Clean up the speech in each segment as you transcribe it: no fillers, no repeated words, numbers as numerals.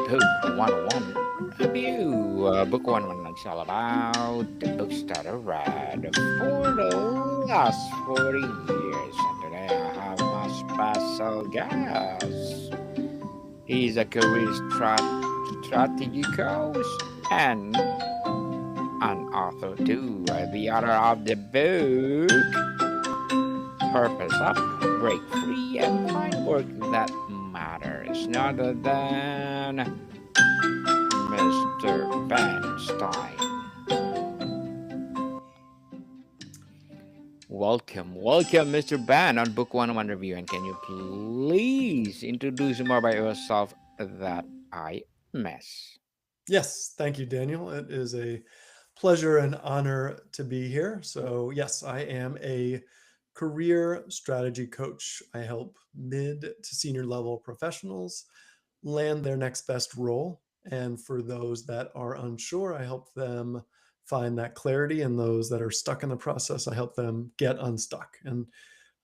Book 101 Review. Book 101 is all about the books that I read for the last 40 years. And today I have my special guest. He's a career strategy coach and an author too. The author of the book Purpose Up, Break Free, and Find Work That Matters. None other than Mr. Ben Stein. Welcome, Mr. Ben, on Book 101 Review. And can you please introduce more about yourself that I miss? Yes, thank you, Daniel. It is a pleasure and honor to be here. So, yes, I am a career strategy coach. I help mid to senior level professionals land their next best role. And for those that are unsure, I help them find that clarity. And those that are stuck in the process, I help them get unstuck. And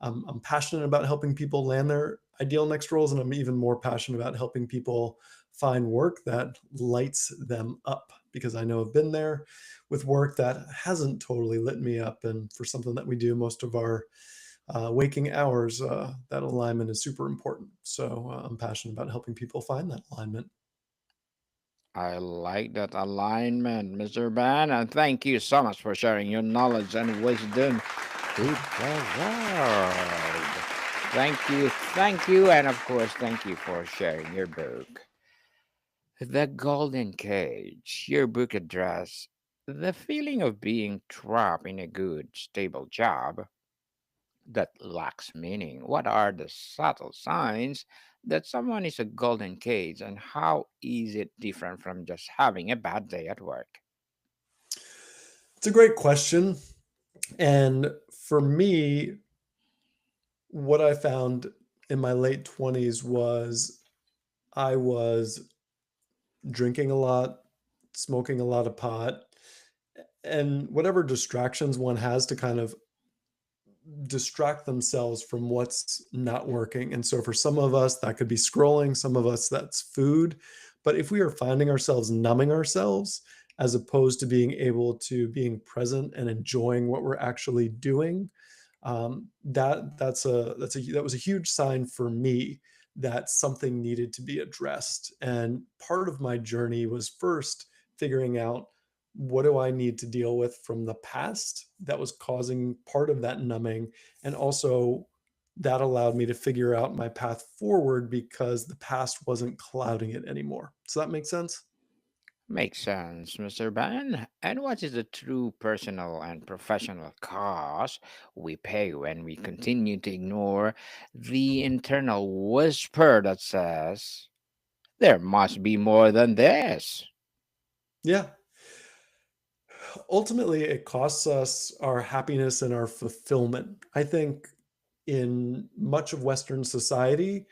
I'm passionate about helping people land their ideal next roles, and I'm even more passionate about helping people find work that lights them up because I know I've been there with work that hasn't totally lit me up. And for something that we do most of our waking hours, that alignment is super important. So I'm passionate about helping people find that alignment. I like that alignment, Mr. Ben, and thank you so much for sharing your knowledge and wisdom to the world. Thank you, and of course, thank you for sharing your book. The Golden Cage, your book address the feeling of being trapped in a good, stable job that lacks meaning. What are the subtle signs that someone is a golden cage, and how is it different from just having a bad day at work? It's a great question. And for me, what I found in my late 20s was I was drinking a lot, smoking a lot of pot, and whatever distractions one has to kind of distract themselves from what's not working. And so for some of us, that could be scrolling, some of us, that's food. But if we are finding ourselves numbing ourselves, as opposed to being able to being present and enjoying what we're actually doing, that was a huge sign for me that something needed to be addressed. And part of my journey was first figuring out what do I need to deal with from the past that was causing part of that numbing, and also that allowed me to figure out my path forward because the past wasn't clouding it anymore. Does that make sense? Makes sense, Mr. Ben. And what is the true personal and professional cost we pay when we continue to ignore the internal whisper that says, there must be more than this? Yeah. Ultimately, it costs us our happiness and our fulfillment. I think in much of Western society,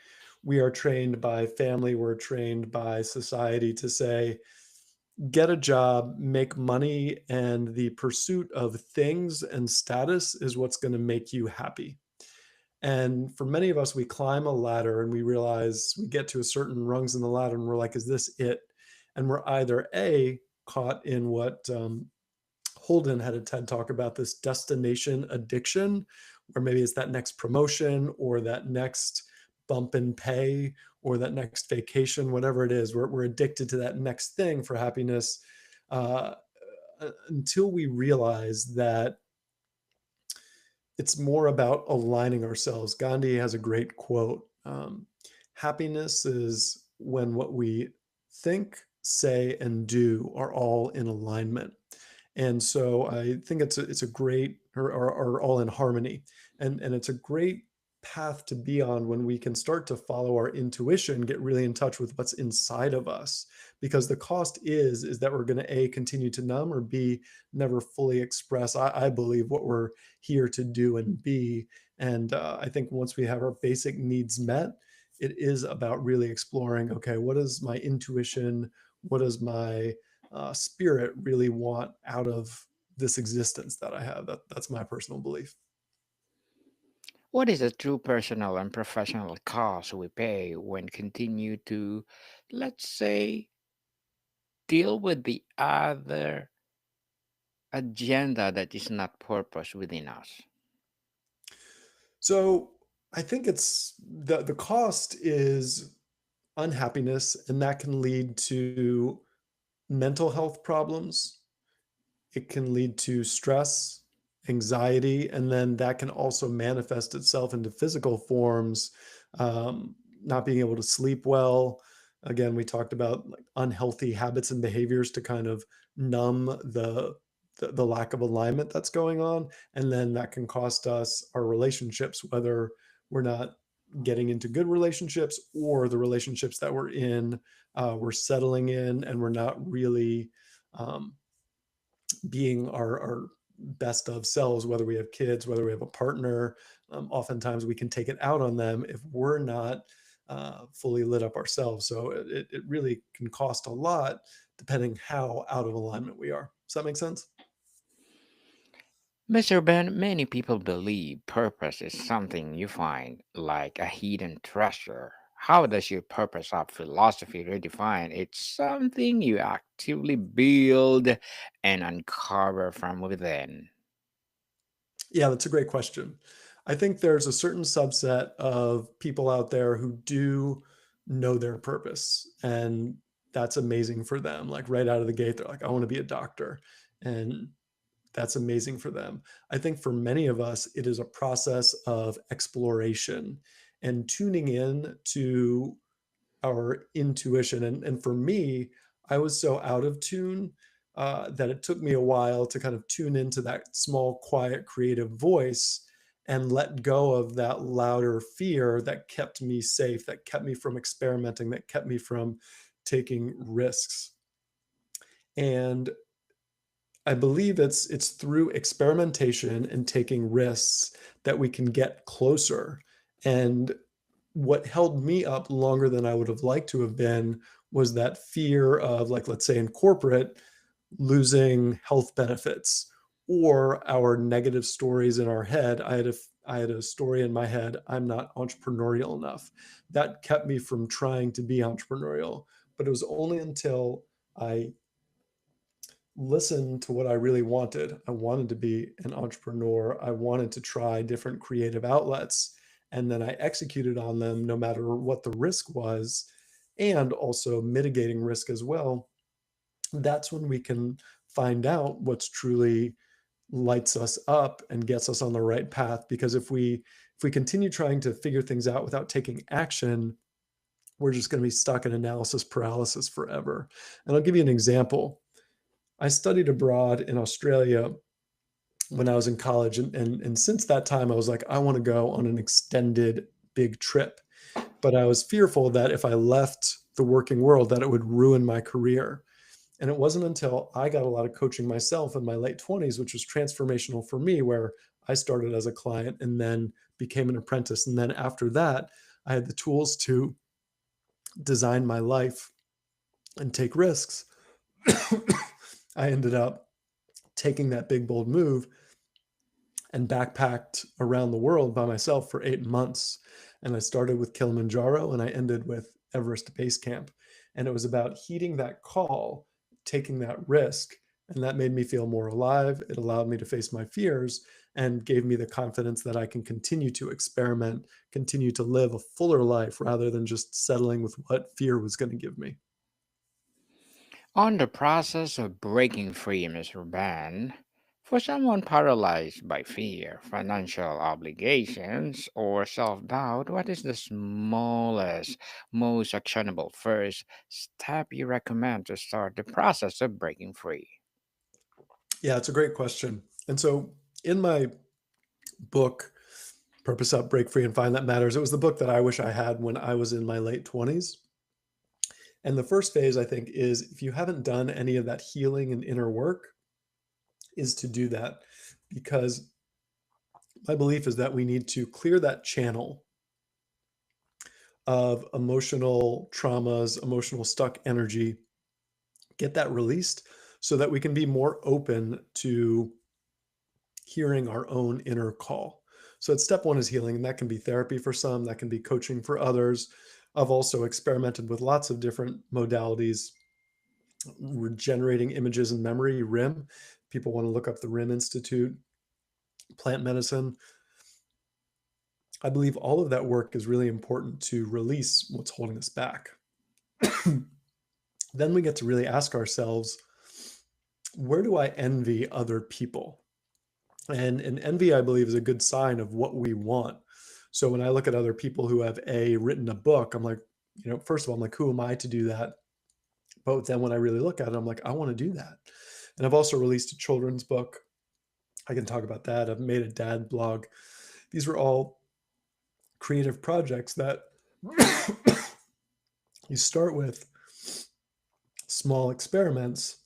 we are trained by family, we're trained by society to say, get a job, make money, and the pursuit of things and status is what's going to make you happy. And for many of us, we climb a ladder and we realize we get to a certain rungs in the ladder and we're like, is this it? And we're either A, caught in what Holden had a TED talk about, this destination addiction, where maybe it's that next promotion or that next bump in pay or that next vacation, whatever it is. We're addicted to that next thing for happiness uh, until we realize that it's more about aligning ourselves. Gandhi has a great quote: happiness is when what we think, say, and do are all in alignment. And so I think it's a great, or all in harmony, and it's a great path to be on when we can start to follow our intuition, get really in touch with what's inside of us, because the cost is that we're going to A, continue to numb, or B, never fully express, I believe, what we're here to do and be. And I think once we have our basic needs met, it is about really exploring, okay, what is my intuition, what does my spirit really want out of this existence that I have. That's my personal belief. What is the true personal and professional cost we pay when continue to, let's say, deal with the other agenda that is not purpose within us? So I think it's the cost is unhappiness, and that can lead to mental health problems. It can lead to stress, anxiety, and then that can also manifest itself into physical forms, not being able to sleep well. Again, we talked about like unhealthy habits and behaviors to kind of numb the lack of alignment that's going on, and then that can cost us our relationships, whether we're not getting into good relationships or the relationships that we're in, we're settling in, and we're not really um, being our best of selves, whether we have kids, whether we have a partner. Oftentimes we can take it out on them if we're not fully lit up ourselves. So it really can cost a lot depending how out of alignment we are. Does that make sense? Mr. Ben, many people believe purpose is something you find like a hidden treasure. How does your purpose of philosophy redefine? It's something you actively build and uncover from within. Yeah, that's a great question. I think there's a certain subset of people out there who do know their purpose, and that's amazing for them. Like right out of the gate, they're like, I want to be a doctor. And that's amazing for them. I think for many of us, it is a process of exploration and tuning in to our intuition. And for me, I was so out of tune that it took me a while to kind of tune into that small, quiet, creative voice and let go of that louder fear that kept me safe, that kept me from experimenting, that kept me from taking risks. And I believe it's through experimentation and taking risks that we can get closer. And what held me up longer than I would have liked to have been was that fear of, like, let's say in corporate, losing health benefits or our negative stories in our head. I had a story in my head, I'm not entrepreneurial enough. That kept me from trying to be entrepreneurial. But it was only until I listen to what I really wanted. I wanted to be an entrepreneur. I wanted to try different creative outlets. And then I executed on them no matter what the risk was, and also mitigating risk as well. That's when we can find out what's truly lights us up and gets us on the right path. Because if we continue trying to figure things out without taking action, we're just going to be stuck in analysis paralysis forever. And I'll give you an example. I studied abroad in Australia when I was in college. And since that time, I was like, I want to go on an extended big trip. But I was fearful that if I left the working world, that it would ruin my career. And it wasn't until I got a lot of coaching myself in my late 20s, which was transformational for me, where I started as a client and then became an apprentice. And then after that, I had the tools to design my life and take risks. I ended up taking that big, bold move and backpacked around the world by myself for 8 months. And I started with Kilimanjaro and I ended with Everest Base Camp. And it was about heeding that call, taking that risk. And that made me feel more alive. It allowed me to face my fears and gave me the confidence that I can continue to experiment, continue to live a fuller life rather than just settling with what fear was going to give me. On the process of breaking free, Mr. Ben, for someone paralyzed by fear, financial obligations, or self doubt, what is the smallest, most actionable first step you recommend to start the process of breaking free? Yeah, it's a great question. And so in my book, Purpose Up, Break Free, and Find That Matters, it was the book that I wish I had when I was in my late 20s. And the first phase, I think, is if you haven't done any of that healing and inner work, is to do that. Because my belief is that we need to clear that channel of emotional traumas, emotional stuck energy, get that released so that we can be more open to hearing our own inner call. So it's step one is healing, and that can be therapy for some, that can be coaching for others. I've also experimented with lots of different modalities, regenerating images and memory, RIM. People want to look up the RIM Institute, plant medicine. I believe all of that work is really important to release what's holding us back. Then we get to really ask ourselves, where do I envy other people? And envy, I believe, is a good sign of what we want. So when I look at other people who have written a book, I'm like, first of all, I'm like, who am I to do that? But then when I really look at it, I'm like, I want to do that. And I've also released a children's book. I can talk about that. I've made a dad blog. These were all creative projects that you start with small experiments,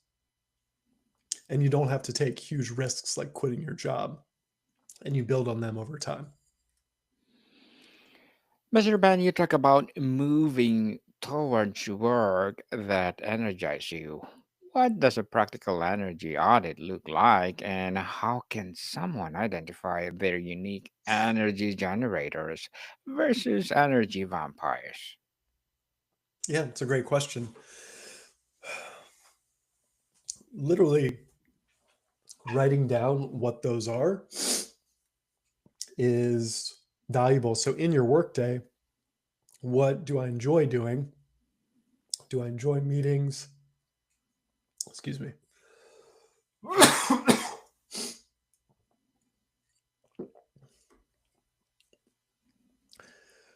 and you don't have to take huge risks like quitting your job, and you build on them over time. Mr. Ben, you talk about moving towards work that energizes you. What does a practical energy audit look like, and how can someone identify their unique energy generators versus energy vampires? Yeah, it's a great question. Literally, writing down what those are is valuable. So in your workday, what do I enjoy doing? Do I enjoy meetings? Excuse me.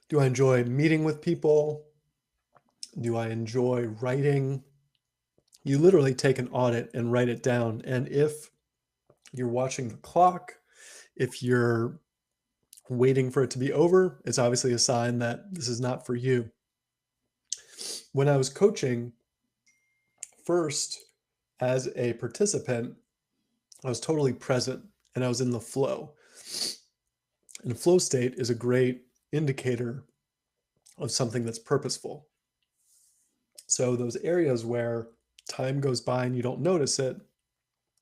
Do I enjoy meeting with people? Do I enjoy writing? You literally take an audit and write it down. And if you're watching the clock, if you're waiting for it to be over, it's obviously a sign that this is not for you. When I was coaching first as a participant, I was totally present and I was in the flow. And flow state is a great indicator of something that's purposeful. So, those areas where time goes by and you don't notice it,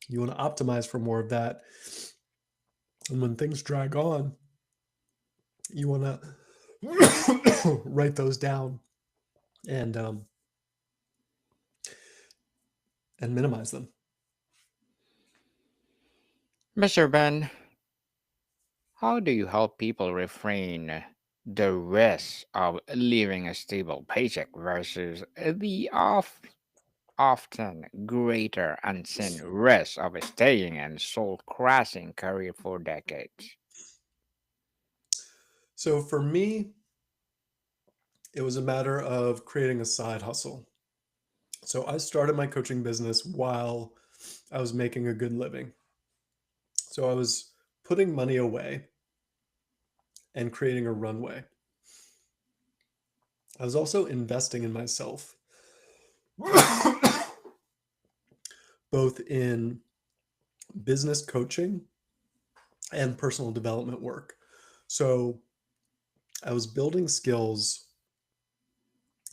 you want to optimize for more of that. And when things drag on, you want to write those down and minimize them. Mr. Ben, how do you help people refrain the risk of leaving a stable paycheck versus the often greater unseen risk of staying in soul crushing career for decades? So for me, it was a matter of creating a side hustle. So I started my coaching business while I was making a good living. So I was putting money away and creating a runway. I was also investing in myself, both in business coaching and personal development work. So I was building skills.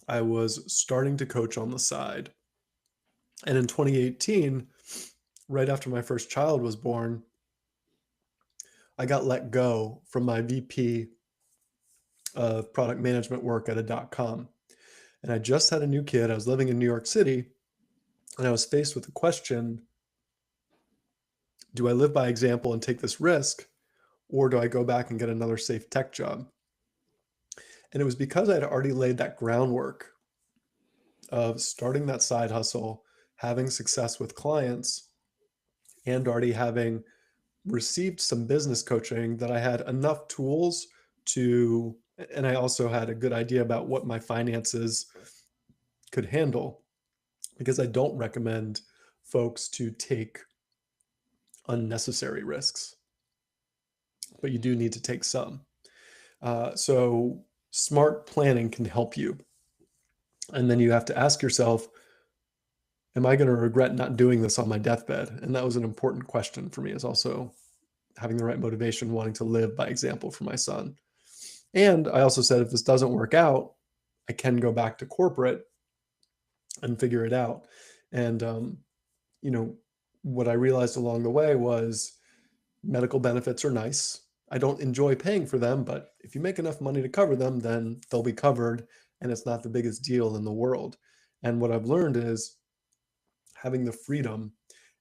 I was starting to coach on the side. And in 2018, right after my first child was born, I got let go from my VP of product management work at a .com. And I just had a new kid. I was living in New York City, and I was faced with the question, do I live by example and take this risk, or do I go back and get another safe tech job? And it was because I had already laid that groundwork of starting that side hustle, having success with clients, and already having received some business coaching that I had enough tools to, and I also had a good idea about what my finances could handle, because I don't recommend folks to take unnecessary risks, but you do need to take some. So smart planning can help you. And then you have to ask yourself, am I going to regret not doing this on my deathbed? And that was an important question for me, is also having the right motivation, wanting to live by example for my son. And I also said, if this doesn't work out, I can go back to corporate and figure it out. And, you know, what I realized along the way was medical benefits are nice. I don't enjoy paying for them, but if you make enough money to cover them, then they'll be covered and it's not the biggest deal in the world. And what I've learned is having the freedom,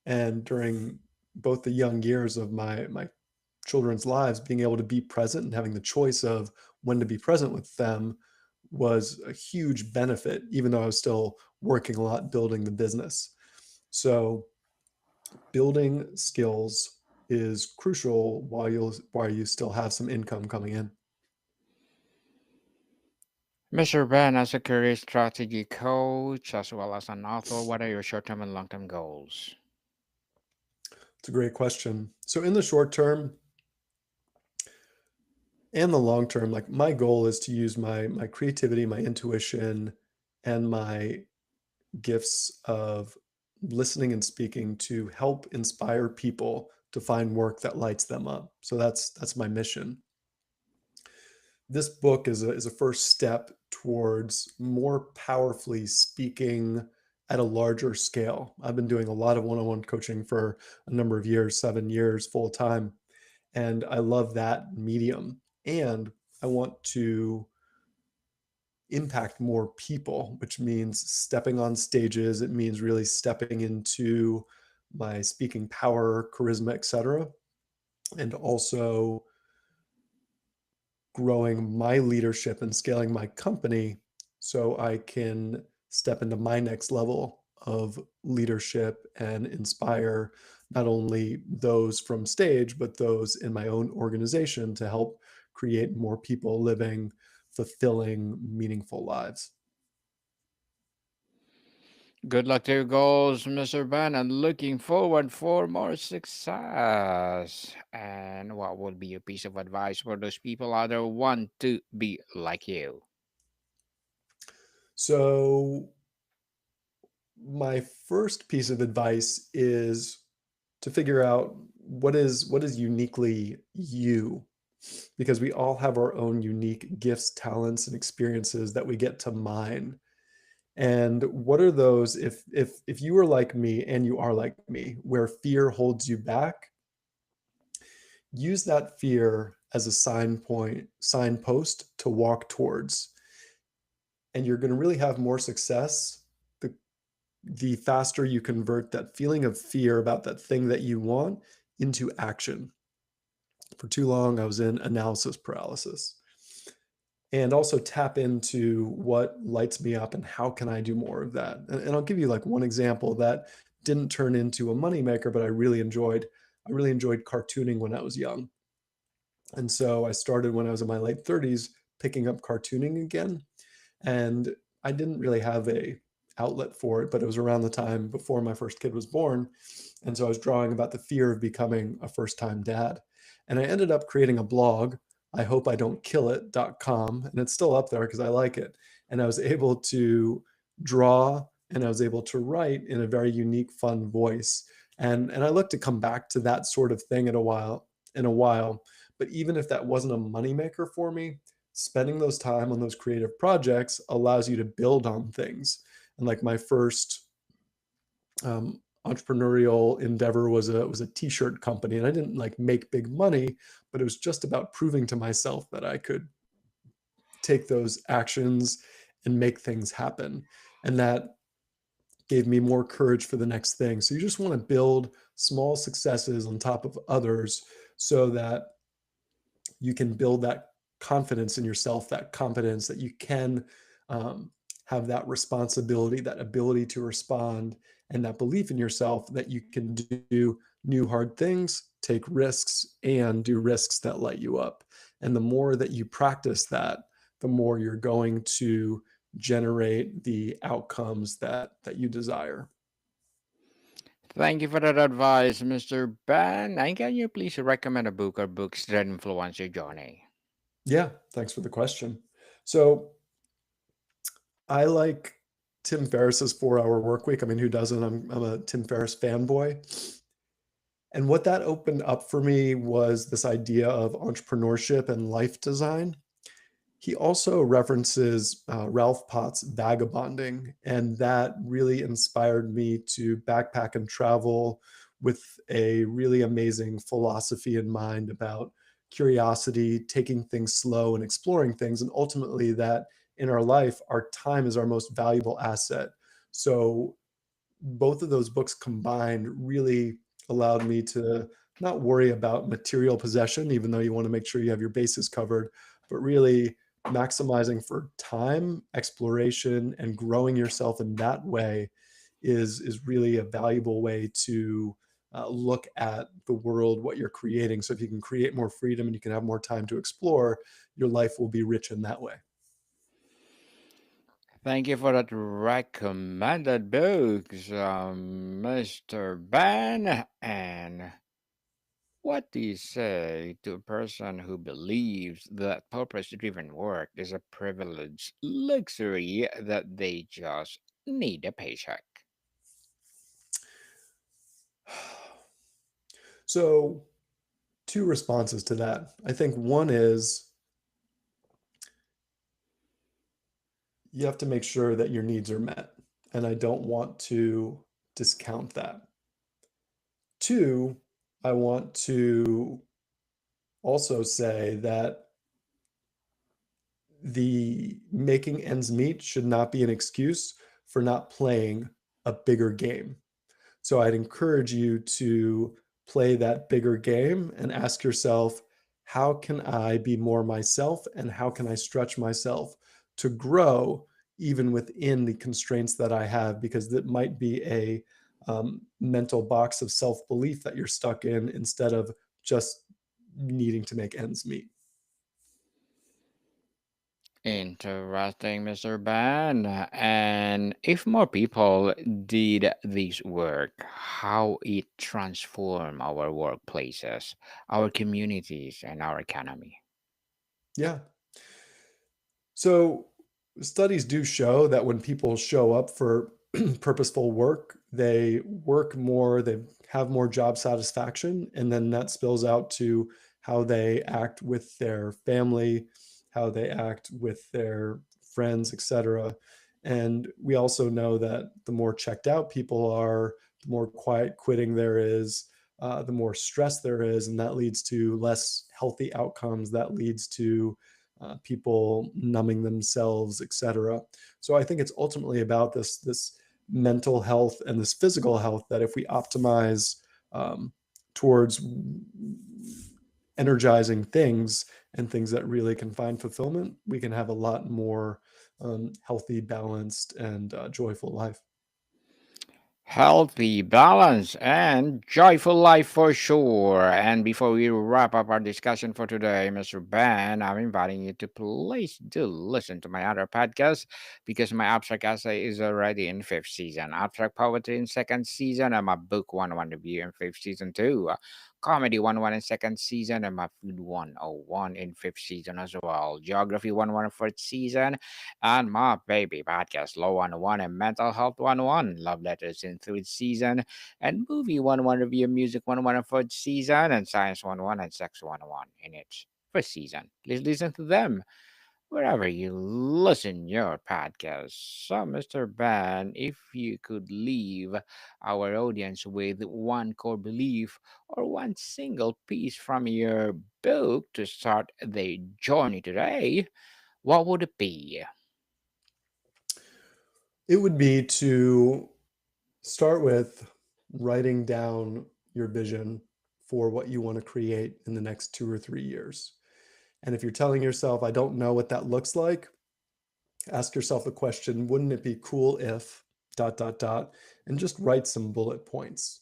and during both the young years of my children's lives, being able to be present and having the choice of when to be present with them was a huge benefit, even though I was still working a lot building the business. So building skills is crucial while you still have some income coming in. Mr. Ben, as a career strategy coach as well as an author, what are your short term and long term goals? It's a great question. So in the short term and the long term, like my goal is to use my creativity, my intuition, and my gifts of listening and speaking to help inspire people to find work that lights them up. So that's my mission. This book is a first step towards more powerfully speaking at a larger scale. I've been doing a lot of one-on-one coaching for a number of years, 7 years full time, and I love that medium. And I want to impact more people, which means stepping on stages. It means really stepping into my speaking power, charisma, etc. And also growing my leadership and scaling my company so I can step into my next level of leadership and inspire not only those from stage, but those in my own organization to help create more people living fulfilling, meaningful lives. Good luck to your goals, Mr. Ben, and looking forward for more success. And what would be your piece of advice for those people out there who want to be like you? So, my first piece of advice is to figure out what is uniquely you, because we all have our own unique gifts, talents, and experiences that we get to mine. And what are those, if you are like me and you are like me, where fear holds you back, use that fear as a signpost to walk towards. And you're going to really have more success the faster you convert that feeling of fear about that thing that you want into action. For too long, I was in analysis paralysis. And also tap into what lights me up and how can I do more of that. And I'll give you like one example that didn't turn into a moneymaker, but I really enjoyed. I really enjoyed cartooning when I was young. And so I started when I was in my late 30s picking up cartooning again. And I didn't really have a outlet for it, but it was around the time before my first kid was born. And so I was drawing about the fear of becoming a first-time dad. And I ended up creating a blog, I hope I don't kill it.com, and it's still up there because I like it. And I was able to draw and I was able to write in a very unique, fun voice. And I look to come back to that sort of thing in a while. But even if that wasn't a moneymaker for me, spending those time on those creative projects allows you to build on things. And like my first entrepreneurial endeavor was a t-shirt company, and I didn't like make big money, but it was just about proving to myself that I could take those actions and make things happen. And that gave me more courage for the next thing. So you just want to build small successes on top of others so that you can build that confidence in yourself, that confidence that you can um, have that responsibility, that ability to respond, and that belief in yourself that you can do new hard things, take risks, and do risks that light you up. And the more that you practice that, the more you're going to generate the outcomes that you desire. Thank you for that advice, Mr. Ben. And can you please recommend a book or books that influence your journey? Yeah, thanks for the question. So I like Tim Ferriss's 4 Hour Work Week. I mean, who doesn't? I'm a Tim Ferriss fanboy. And what that opened up for me was this idea of entrepreneurship and life design. He also references Ralph Potts' vagabonding, and that really inspired me to backpack and travel with a really amazing philosophy in mind about curiosity, taking things slow, and exploring things. And ultimately, that in our life, our time is our most valuable asset. So both of those books combined really allowed me to not worry about material possession, even though you want to make sure you have your bases covered, but really maximizing for time, exploration, and growing yourself in that way is really a valuable way to look at the world, what you're creating. So if you can create more freedom and you can have more time to explore, your life will be rich in that way. Thank you for that recommended books, Mr. Ben. And what do you say to a person who believes that purpose driven work is a privileged luxury that they just need a paycheck? So, two responses to that. I think one is you have to make sure that your needs are met. And I don't want to discount that. Two, I want to also say that the making ends meet should not be an excuse for not playing a bigger game. So I'd encourage you to play that bigger game and ask yourself, how can I be more myself and how can I stretch myself to grow even within the constraints that I have? Because that might be a mental box of self belief that you're stuck in instead of just needing to make ends meet. Interesting, Mr. Ben. And if more people did this work, how it transform our workplaces, our communities, and our economy? Yeah. So studies do show that when people show up for purposeful work, they work more, they have more job satisfaction, and then that spills out to how they act with their family, how they act with their friends, etc. And we also know that the more checked out people are, the more quiet quitting there is, the more stress there is, and that leads to less healthy outcomes. That leads to people numbing themselves, etc. So I think it's ultimately about this mental health and this physical health that if we optimize um, towards energizing things and things that really can find fulfillment, we can have a lot more healthy, balanced, and joyful life. Healthy, balanced, and joyful life for sure. And before we wrap up our discussion for today, Mr. Ben, I'm inviting you to please do listen to my other podcast because my abstract essay is already in fifth season, abstract poetry in second season, and my book 101 review in fifth season too. Comedy 101 in second season, and my food 101 in fifth season as well. Geography 101 in fourth season, and my baby podcast Law 101 and Mental Health 101, Love Letters in third season, and Movie 101 Review Music 101 in fourth season, and Science 101 and Sex 101 in its first season. Please listen to them wherever you listen your podcast. So, Mr. Ben, if you could leave our audience with one core belief or one single piece from your book to start their journey today, what would it be? It would be to start with writing down your vision for what you want to create in the next 2 or 3 years. And if you're telling yourself, I don't know what that looks like, ask yourself the question, wouldn't it be cool if dot, dot, dot, and just write some bullet points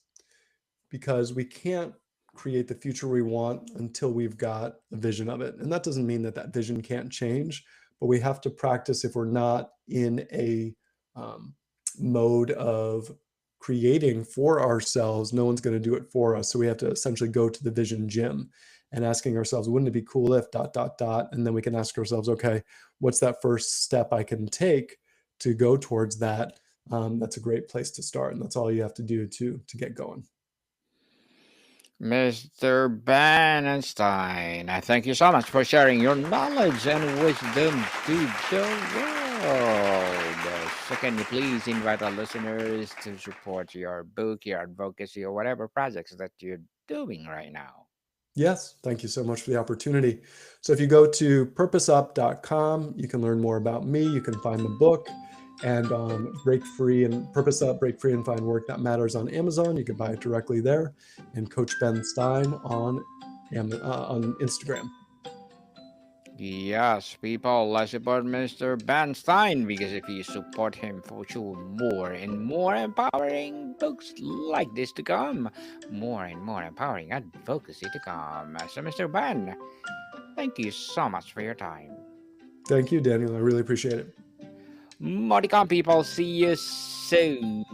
because we can't create the future we want until we've got a vision of it. And that doesn't mean that that vision can't change, but we have to practice if we're not in a um, mode of creating for ourselves. No one's going to do it for us. So we have to essentially go to the vision gym and asking ourselves, wouldn't it be cool if dot, dot, dot? And then we can ask ourselves, okay, what's that first step I can take to go towards that? That's a great place to start. And that's all you have to do to get going. Mr. Ben Stein, I thank you so much for sharing your knowledge and wisdom to the world. So, can you please invite our listeners to support your book, your advocacy, or whatever projects that you're doing right now? Yes, thank you so much for the opportunity. So if you go to purposeup.com, you can learn more about me. You can find the book and Break Free and Purpose Up, Break Free and Find Work That Matters on Amazon. You can buy it directly there. And Coach Ben Stein on Instagram. Yes, people, let's support Mr. Ben Stein because if you support him, for sure, more and more empowering books like this to come, more and more empowering advocacy to come. So, Mr. Ben, thank you so much for your time. Thank you, Daniel. I really appreciate it. Modicon people, see you soon.